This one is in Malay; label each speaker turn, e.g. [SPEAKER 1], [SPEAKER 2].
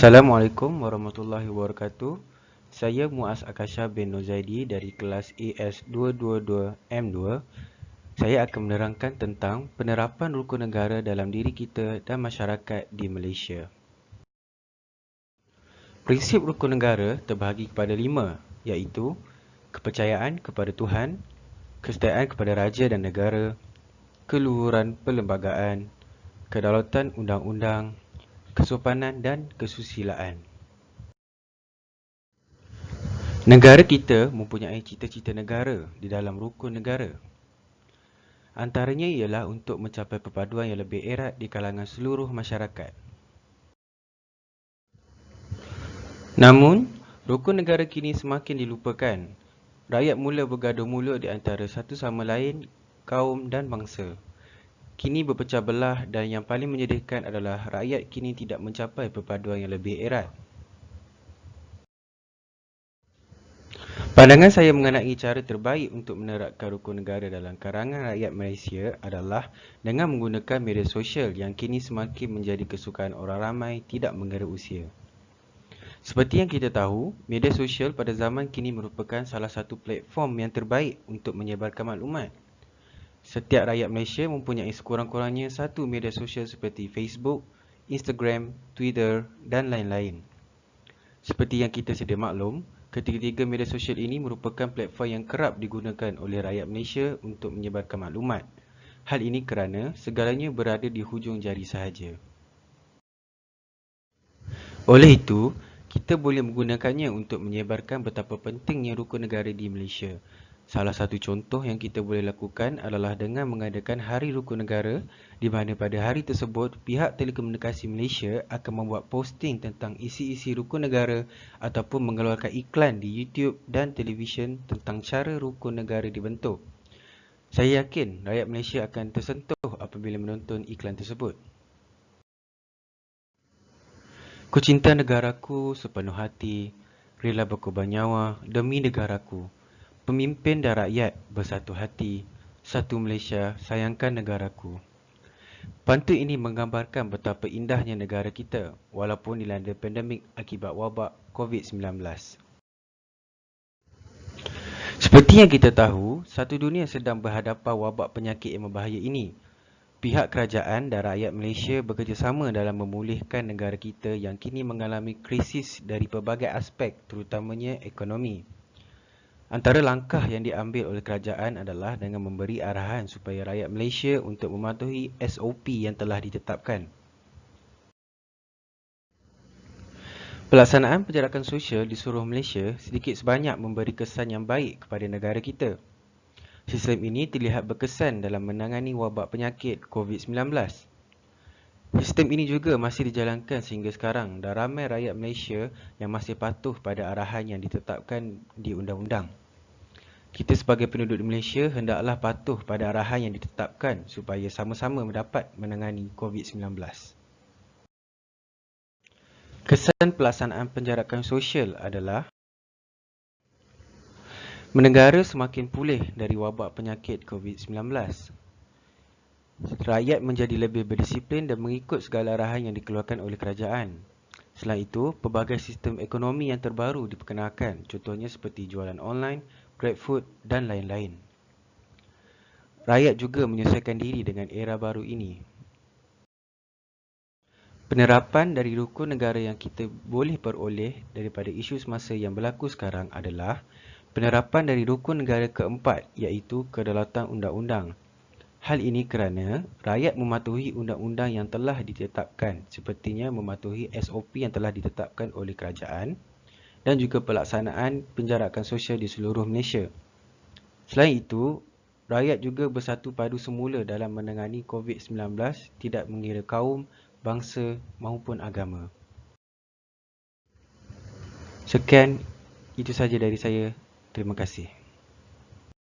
[SPEAKER 1] Assalamualaikum warahmatullahi wabarakatuh. Saya Muaz Akasha bin Nozaidi dari kelas AS222M2. Saya akan menerangkan tentang penerapan rukun negara dalam diri kita dan masyarakat di Malaysia. Prinsip rukun negara terbahagi kepada 5, iaitu kepercayaan kepada Tuhan, kesetiaan kepada raja dan negara, keluhuran perlembagaan, kedaulatan undang-undang, kesopanan dan kesusilaan. Negara kita mempunyai cita-cita negara di dalam rukun negara. Antaranya ialah untuk mencapai perpaduan yang lebih erat di kalangan seluruh masyarakat. Namun, rukun negara kini semakin dilupakan. Rakyat mula bergaduh mulut di antara satu sama lain, kaum dan bangsa. Kini berpecah belah dan yang paling menyedihkan adalah rakyat kini tidak mencapai perpaduan yang lebih erat. Pandangan saya mengenai cara terbaik untuk menerapkan rukun negara dalam kalangan rakyat Malaysia adalah dengan menggunakan media sosial yang kini semakin menjadi kesukaan orang ramai tidak mengira usia. Seperti yang kita tahu, media sosial pada zaman kini merupakan salah satu platform yang terbaik untuk menyebarkan maklumat. Setiap rakyat Malaysia mempunyai sekurang-kurangnya satu media sosial seperti Facebook, Instagram, Twitter dan lain-lain. Seperti yang kita sedia maklum, ketiga-tiga media sosial ini merupakan platform yang kerap digunakan oleh rakyat Malaysia untuk menyebarkan maklumat. Hal ini kerana segalanya berada di hujung jari sahaja. Oleh itu, kita boleh menggunakannya untuk menyebarkan betapa pentingnya rukun negara di Malaysia. Salah satu contoh yang kita boleh lakukan adalah dengan mengadakan Hari Rukun Negara, di mana pada hari tersebut pihak telekomunikasi Malaysia akan membuat posting tentang isi-isi rukun negara ataupun mengeluarkan iklan di YouTube dan televisyen tentang cara rukun negara dibentuk. Saya yakin rakyat Malaysia akan tersentuh apabila menonton iklan tersebut. Ku cinta negaraku sepenuh hati, rela berkorban nyawa demi negaraku. Pemimpin dan rakyat bersatu hati, satu Malaysia, sayangkan negaraku. Pantun ini menggambarkan betapa indahnya negara kita walaupun dilanda pandemik akibat wabak COVID-19. Seperti yang kita tahu, satu dunia sedang berhadapan wabak penyakit yang berbahaya ini. Pihak kerajaan dan rakyat Malaysia bekerjasama dalam memulihkan negara kita yang kini mengalami krisis dari pelbagai aspek, terutamanya ekonomi. Antara langkah yang diambil oleh kerajaan adalah dengan memberi arahan supaya rakyat Malaysia untuk mematuhi SOP yang telah ditetapkan. Pelaksanaan penjarakan sosial di seluruh Malaysia sedikit sebanyak memberi kesan yang baik kepada negara kita. Sistem ini terlihat berkesan dalam menangani wabak penyakit COVID-19. Sistem ini juga masih dijalankan sehingga sekarang dan ramai rakyat Malaysia yang masih patuh pada arahan yang ditetapkan di undang-undang. Kita sebagai penduduk di Malaysia hendaklah patuh pada arahan yang ditetapkan supaya sama-sama mendapat menangani COVID-19. Kesan pelaksanaan penjarakan sosial adalah negara semakin pulih dari wabak penyakit COVID-19. Rakyat menjadi lebih berdisiplin dan mengikut segala arahan yang dikeluarkan oleh kerajaan. Selain itu, pelbagai sistem ekonomi yang terbaru diperkenalkan, contohnya seperti jualan online, GrabFood dan lain-lain. Rakyat juga menyesuaikan diri dengan era baru ini. Penerapan dari rukun negara yang kita boleh peroleh daripada isu semasa yang berlaku sekarang adalah penerapan dari rukun negara keempat, iaitu kedaulatan undang-undang. Hal ini kerana rakyat mematuhi undang-undang yang telah ditetapkan, sepertinya mematuhi SOP yang telah ditetapkan oleh kerajaan dan juga pelaksanaan penjarakan sosial di seluruh Malaysia. Selain itu, rakyat juga bersatu padu semula dalam menangani COVID-19, tidak mengira kaum, bangsa maupun agama. Sekian, itu sahaja dari saya. Terima kasih.